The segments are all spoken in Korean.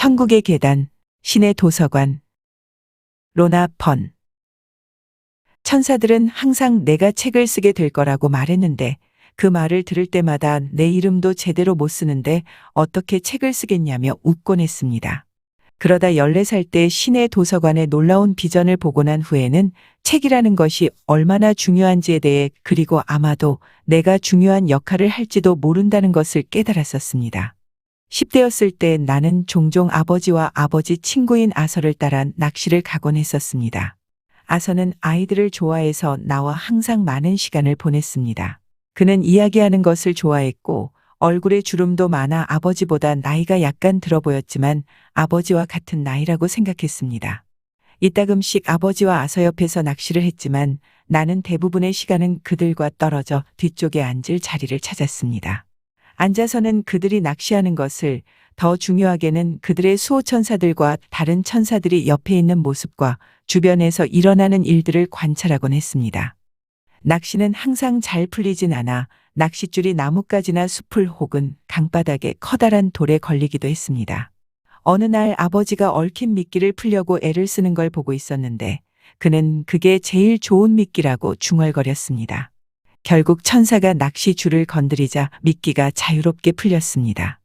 천국의 계단, 신의 도서관. 로나 번. 천사들은 항상 내가 책을 쓰게 될 거라고 말했는데 그 말을 들을 때마다 내 이름도 제대로 못 쓰는데 어떻게 책을 쓰겠냐며 웃곤 했습니다. 그러다 14살 때 신의 도서관의 놀라운 비전을 보고 난 후에는 책이라는 것이 얼마나 중요한지에 대해, 그리고 아마도 내가 중요한 역할을 할지도 모른다는 것을 깨달았었습니다. 10대였을 때 나는 종종 아버지와 아버지 친구인 아서를 따라 낚시를 가곤 했었습니다. 아서는 아이들을 좋아해서 나와 항상 많은 시간을 보냈습니다. 그는 이야기하는 것을 좋아했고 얼굴에 주름도 많아 아버지보다 나이가 약간 들어 보였지만 아버지와 같은 나이라고 생각했습니다. 이따금씩 아버지와 아서 옆에서 낚시를 했지만 나는 대부분의 시간은 그들과 떨어져 뒤쪽에 앉을 자리를 찾았습니다. 앉아서는 그들이 낚시하는 것을, 더 중요하게는 그들의 수호천사들과 다른 천사들이 옆에 있는 모습과 주변에서 일어나는 일들을 관찰하곤 했습니다. 낚시는 항상 잘 풀리진 않아 낚싯줄이 나뭇가지나 숲을 혹은 강바닥에 커다란 돌에 걸리기도 했습니다. 어느 날 아버지가 얽힌 미끼를 풀려고 애를 쓰는 걸 보고 있었는데 그는 그게 제일 좋은 미끼라고 중얼거렸습니다. 결국 천사가 낚시줄을 건드리자 미끼가 자유롭게 풀렸습니다.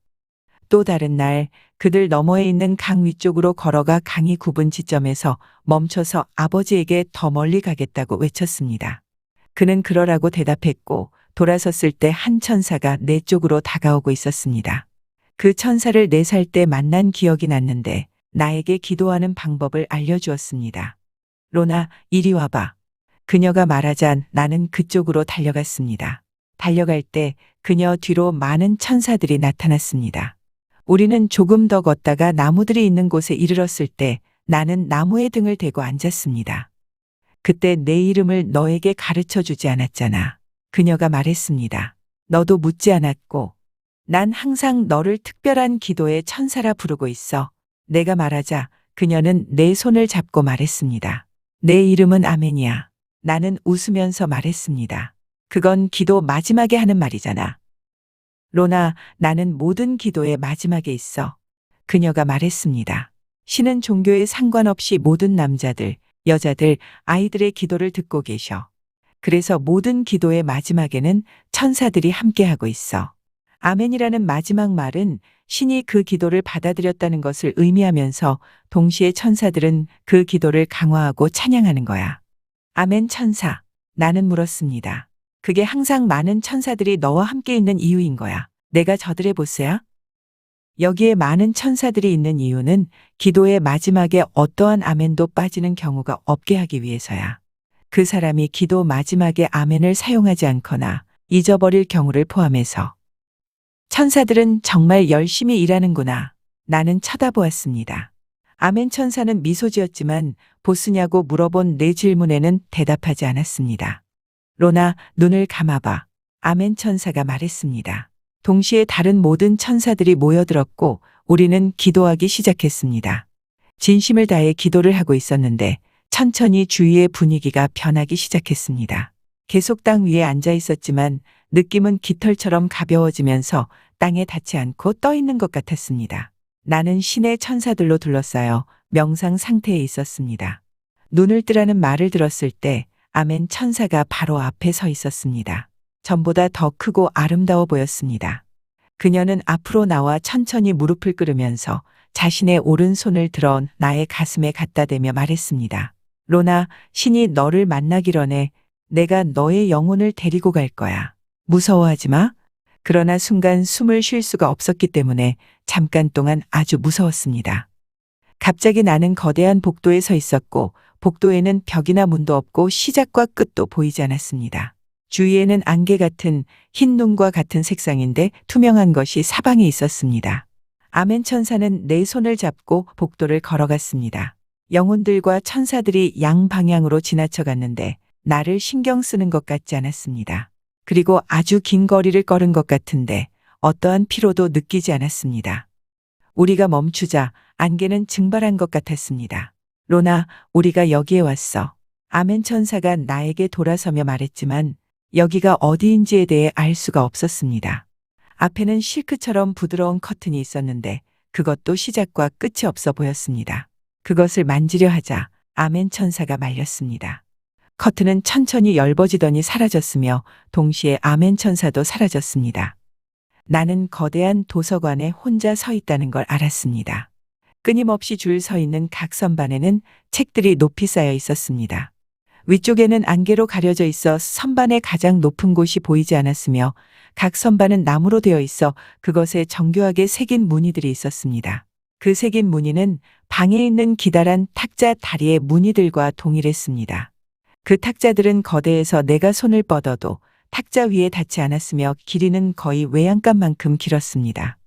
또 다른 날 그들 너머에 있는 강 위쪽으로 걸어가 강이 굽은 지점에서 멈춰서 아버지에게 더 멀리 가겠다고 외쳤습니다. 그는 그러라고 대답했고 돌아섰을 때 한 천사가 내 쪽으로 다가오고 있었습니다. 그 천사를 4살 때 만난 기억이 났는데 나에게 기도하는 방법을 알려주었습니다. 로나, 이리 와봐. 그녀가 말하자 나는 그쪽으로 달려갔습니다. 달려갈 때 그녀 뒤로 많은 천사들이 나타났습니다. 우리는 조금 더 걷다가 나무들이 있는 곳에 이르렀을 때 나는 나무에 등을 대고 앉았습니다. 그때 내 이름을 너에게 가르쳐 주지 않았잖아. 그녀가 말했습니다. 너도 묻지 않았고 난 항상 너를 특별한 기도의 천사라 부르고 있어. 내가 말하자 그녀는 내 손을 잡고 말했습니다. 내 이름은 아멘이야. 나는 웃으면서 말했습니다. 그건 기도 마지막에 하는 말이잖아. 로나, 나는 모든 기도의 마지막에 있어. 그녀가 말했습니다. 신은 종교에 상관없이 모든 남자들, 여자들, 아이들의 기도를 듣고 계셔. 그래서 모든 기도의 마지막에는 천사들이 함께하고 있어. 아멘이라는 마지막 말은 신이 그 기도를 받아들였다는 것을 의미하면서 동시에 천사들은 그 기도를 강화하고 찬양하는 거야. 아멘 천사. 나는 물었습니다. 그게 항상 많은 천사들이 너와 함께 있는 이유인 거야. 내가 저들의 보스야? 여기에 많은 천사들이 있는 이유는 기도의 마지막에 어떠한 아멘도 빠지는 경우가 없게 하기 위해서야. 그 사람이 기도 마지막에 아멘을 사용하지 않거나 잊어버릴 경우를 포함해서. 천사들은 정말 열심히 일하는구나. 나는 쳐다보았습니다. 아멘 천사는 미소 지었지만 보스냐고 물어본 내 질문에는 대답하지 않았습니다. 로나, 눈을 감아봐. 아멘 천사가 말했습니다. 동시에 다른 모든 천사들이 모여들었고 우리는 기도하기 시작했습니다. 진심을 다해 기도를 하고 있었는데 천천히 주위의 분위기가 변하기 시작했습니다. 계속 땅 위에 앉아 있었지만 느낌은 깃털처럼 가벼워지면서 땅에 닿지 않고 떠 있는 것 같았습니다. 나는 신의 천사들로 둘러싸여 명상 상태에 있었습니다. 눈을 뜨라는 말을 들었을 때 아멘 천사가 바로 앞에 서 있었습니다. 전보다 더 크고 아름다워 보였습니다. 그녀는 앞으로 나와 천천히 무릎을 꿇으면서 자신의 오른손을 들어 나의 가슴에 갖다 대며 말했습니다. 로나, 신이 너를 만나기로 해. 내가 너의 영혼을 데리고 갈 거야. 무서워하지 마. 그러나 순간 숨을 쉴 수가 없었기 때문에 잠깐 동안 아주 무서웠습니다. 갑자기 나는 거대한 복도에 서 있었고 복도에는 벽이나 문도 없고 시작과 끝도 보이지 않았습니다. 주위에는 안개 같은 흰 눈과 같은 색상인데 투명한 것이 사방에 있었습니다. 아멘 천사는 내 손을 잡고 복도를 걸어갔습니다. 영혼들과 천사들이 양방향으로 지나쳐 갔는데 나를 신경 쓰는 것 같지 않았습니다. 그리고 아주 긴 거리를 걸은 것 같은데 어떠한 피로도 느끼지 않았습니다. 우리가 멈추자 안개는 증발한 것 같았습니다. 로나, 우리가 여기에 왔어. 아멘 천사가 나에게 돌아서며 말했지만 여기가 어디인지에 대해 알 수가 없었습니다. 앞에는 실크처럼 부드러운 커튼이 있었는데 그것도 시작과 끝이 없어 보였습니다. 그것을 만지려 하자 아멘 천사가 말렸습니다. 커튼은 천천히 엷어지더니 사라졌으며 동시에 아멘 천사도 사라졌습니다. 나는 거대한 도서관에 혼자 서 있다는 걸 알았습니다. 끊임없이 줄 서 있는 각 선반에는 책들이 높이 쌓여 있었습니다. 위쪽에는 안개로 가려져 있어 선반의 가장 높은 곳이 보이지 않았으며 각 선반은 나무로 되어 있어 그것에 정교하게 새긴 무늬들이 있었습니다. 그 새긴 무늬는 방에 있는 기다란 탁자 다리의 무늬들과 동일했습니다. 그 탁자들은 거대해서 내가 손을 뻗어도 탁자 위에 닿지 않았으며 길이는 거의 외양간만큼 길었습니다.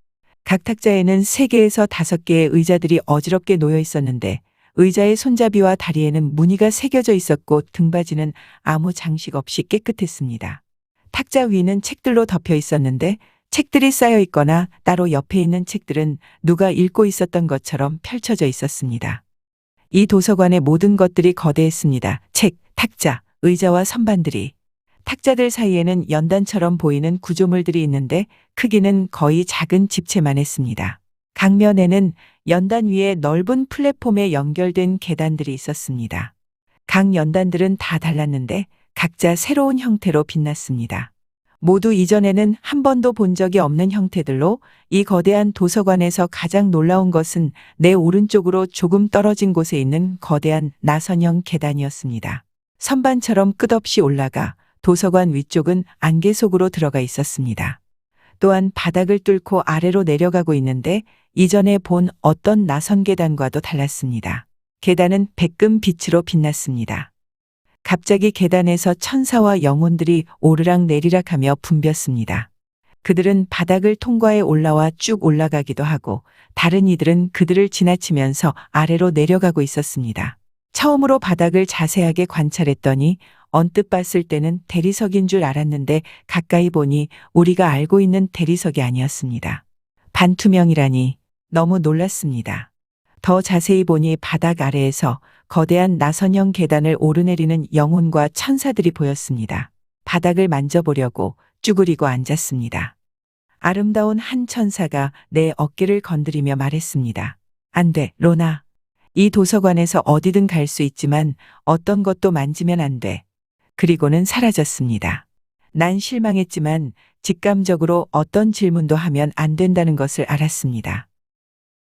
각 탁자에는 3개에서 5개의 의자들이 어지럽게 놓여 있었는데 의자의 손잡이와 다리에는 무늬가 새겨져 있었고 등받이는 아무 장식 없이 깨끗했습니다. 탁자 위는 책들로 덮여 있었는데 책들이 쌓여 있거나 따로 옆에 있는 책들은 누가 읽고 있었던 것처럼 펼쳐져 있었습니다. 이 도서관의 모든 것들이 거대했습니다. 책, 탁자, 의자와 선반들이. 탁자들 사이에는 연단처럼 보이는 구조물들이 있는데 크기는 거의 작은 집채만 했습니다. 강면에는 연단 위에 넓은 플랫폼에 연결된 계단들이 있었습니다. 각 연단들은 다 달랐는데 각자 새로운 형태로 빛났습니다. 모두 이전에는 한 번도 본 적이 없는 형태들로 이 거대한 도서관에서 가장 놀라운 것은 내 오른쪽으로 조금 떨어진 곳에 있는 거대한 나선형 계단이었습니다. 선반처럼 끝없이 올라가 도서관 위쪽은 안개 속으로 들어가 있었습니다. 또한 바닥을 뚫고 아래로 내려가고 있는데 이전에 본 어떤 나선 계단과도 달랐습니다. 계단은 백금 빛으로 빛났습니다. 갑자기 계단에서 천사와 영혼들이 오르락 내리락하며 붐볐습니다. 그들은 바닥을 통과해 올라와 쭉 올라가기도 하고 다른 이들은 그들을 지나치면서 아래로 내려가고 있었습니다. 처음으로 바닥을 자세하게 관찰했더니 언뜻 봤을 때는 대리석인 줄 알았는데 가까이 보니 우리가 알고 있는 대리석이 아니었습니다. 반투명이라니 너무 놀랐습니다. 더 자세히 보니 바닥 아래에서 거대한 나선형 계단을 오르내리는 영혼과 천사들이 보였습니다. 바닥을 만져보려고 쭈그리고 앉았습니다. 아름다운 한 천사가 내 어깨를 건드리며 말했습니다. 안 돼, 로나. 이 도서관에서 어디든 갈 수 있지만 어떤 것도 만지면 안 돼. 그리고는 사라졌습니다. 난 실망했지만 직감적으로 어떤 질문도 하면 안 된다는 것을 알았습니다.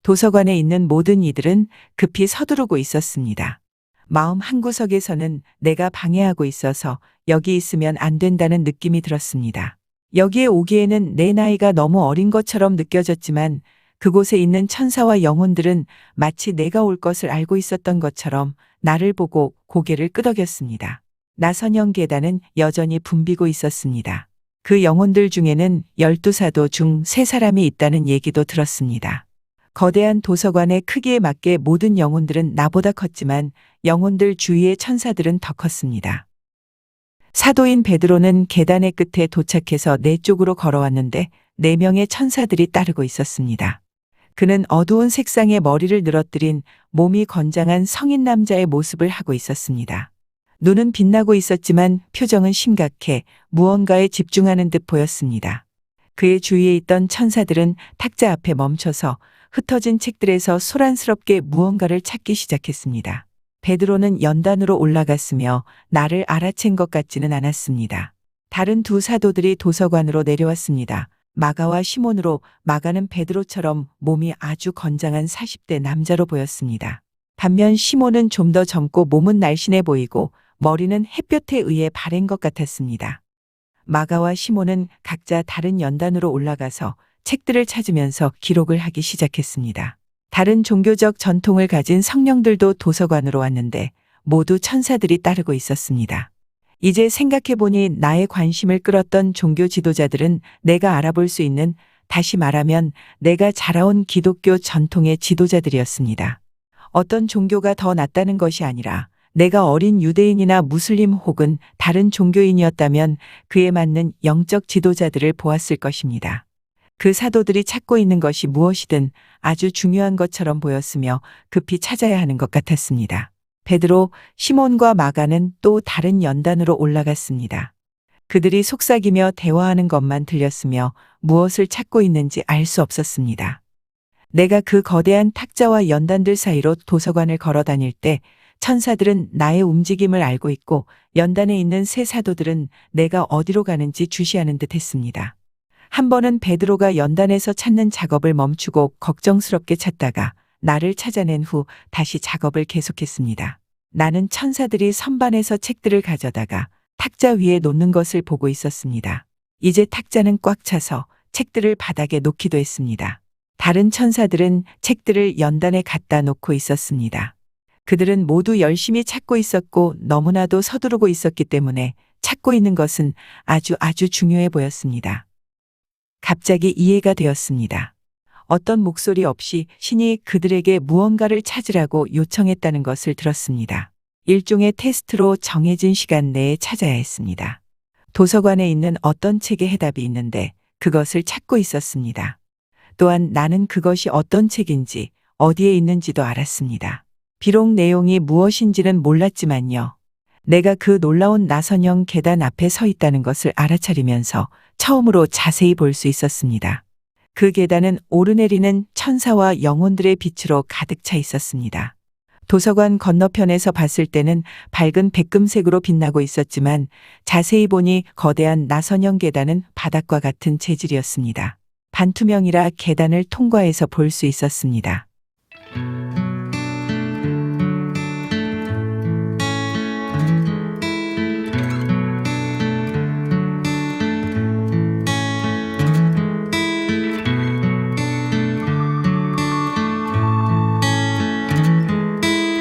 도서관에 있는 모든 이들은 급히 서두르고 있었습니다. 마음 한구석에서는 내가 방해하고 있어서 여기 있으면 안 된다는 느낌이 들었습니다. 여기에 오기에는 내 나이가 너무 어린 것처럼 느껴졌지만 그곳에 있는 천사와 영혼들은 마치 내가 올 것을 알고 있었던 것처럼 나를 보고 고개를 끄덕였습니다. 나선형 계단은 여전히 붐비고 있었습니다. 그 영혼들 중에는 12사도 중 3사람이 있다는 얘기도 들었습니다. 거대한 도서관의 크기에 맞게 모든 영혼들은 나보다 컸지만 영혼들 주위의 천사들은 더 컸습니다. 사도인 베드로는 계단의 끝에 도착해서 내 쪽으로 걸어왔는데 4명의 천사들이 따르고 있었습니다. 그는 어두운 색상의 머리를 늘어뜨린 몸이 건장한 성인 남자의 모습을 하고 있었습니다. 눈은 빛나고 있었지만 표정은 심각해 무언가에 집중하는 듯 보였습니다. 그의 주위에 있던 천사들은 탁자 앞에 멈춰서 흩어진 책들에서 소란스럽게 무언가를 찾기 시작했습니다. 베드로는 연단으로 올라갔으며 나를 알아챈 것 같지는 않았습니다. 다른 2 사도들이 도서관으로 내려왔습니다. 마가와 시몬으로 마가는 베드로처럼 몸이 아주 건장한 40대 남자로 보였습니다. 반면 시몬은 좀 더 젊고 몸은 날씬해 보이고 머리는 햇볕에 의해 바랜 것 같았습니다. 마가와 시몬은 각자 다른 연단으로 올라가서 책들을 찾으면서 기록을 하기 시작했습니다. 다른 종교적 전통을 가진 성령들도 도서관으로 왔는데 모두 천사들이 따르고 있었습니다. 이제 생각해보니 나의 관심을 끌었던 종교 지도자들은 내가 알아볼 수 있는, 다시 말하면 내가 자라온 기독교 전통의 지도자들이었습니다. 어떤 종교가 더 낫다는 것이 아니라 내가 어린 유대인이나 무슬림 혹은 다른 종교인이었다면 그에 맞는 영적 지도자들을 보았을 것입니다. 그 사도들이 찾고 있는 것이 무엇이든 아주 중요한 것처럼 보였으며 급히 찾아야 하는 것 같았습니다. 베드로, 시몬과 마가는 또 다른 연단으로 올라갔습니다. 그들이 속삭이며 대화하는 것만 들렸으며 무엇을 찾고 있는지 알 수 없었습니다. 내가 그 거대한 탁자와 연단들 사이로 도서관을 걸어 다닐 때 천사들은 나의 움직임을 알고 있고 연단에 있는 새 사도들은 내가 어디로 가는지 주시하는 듯 했습니다. 한 번은 베드로가 연단에서 찾는 작업을 멈추고 걱정스럽게 찾다가 나를 찾아낸 후 다시 작업을 계속했습니다. 나는 천사들이 선반에서 책들을 가져다가 탁자 위에 놓는 것을 보고 있었습니다. 이제 탁자는 꽉 차서 책들을 바닥에 놓기도 했습니다. 다른 천사들은 책들을 연단에 갖다 놓고 있었습니다. 그들은 모두 열심히 찾고 있었고 너무나도 서두르고 있었기 때문에 찾고 있는 것은 아주 중요해 보였습니다. 갑자기 이해가 되었습니다. 어떤 목소리 없이 신이 그들에게 무언가를 찾으라고 요청했다는 것을 들었습니다. 일종의 테스트로 정해진 시간 내에 찾아야 했습니다. 도서관에 있는 어떤 책에 해답이 있는데 그것을 찾고 있었습니다. 또한 나는 그것이 어떤 책인지 어디에 있는지도 알았습니다. 비록 내용이 무엇인지는 몰랐지만요. 내가 그 놀라운 나선형 계단 앞에 서 있다는 것을 알아차리면서 처음으로 자세히 볼 수 있었습니다. 그 계단은 오르내리는 천사와 영혼들의 빛으로 가득 차 있었습니다. 도서관 건너편에서 봤을 때는 밝은 백금색으로 빛나고 있었지만 자세히 보니 거대한 나선형 계단은 바닥과 같은 재질이었습니다. 반투명이라 계단을 통과해서 볼 수 있었습니다.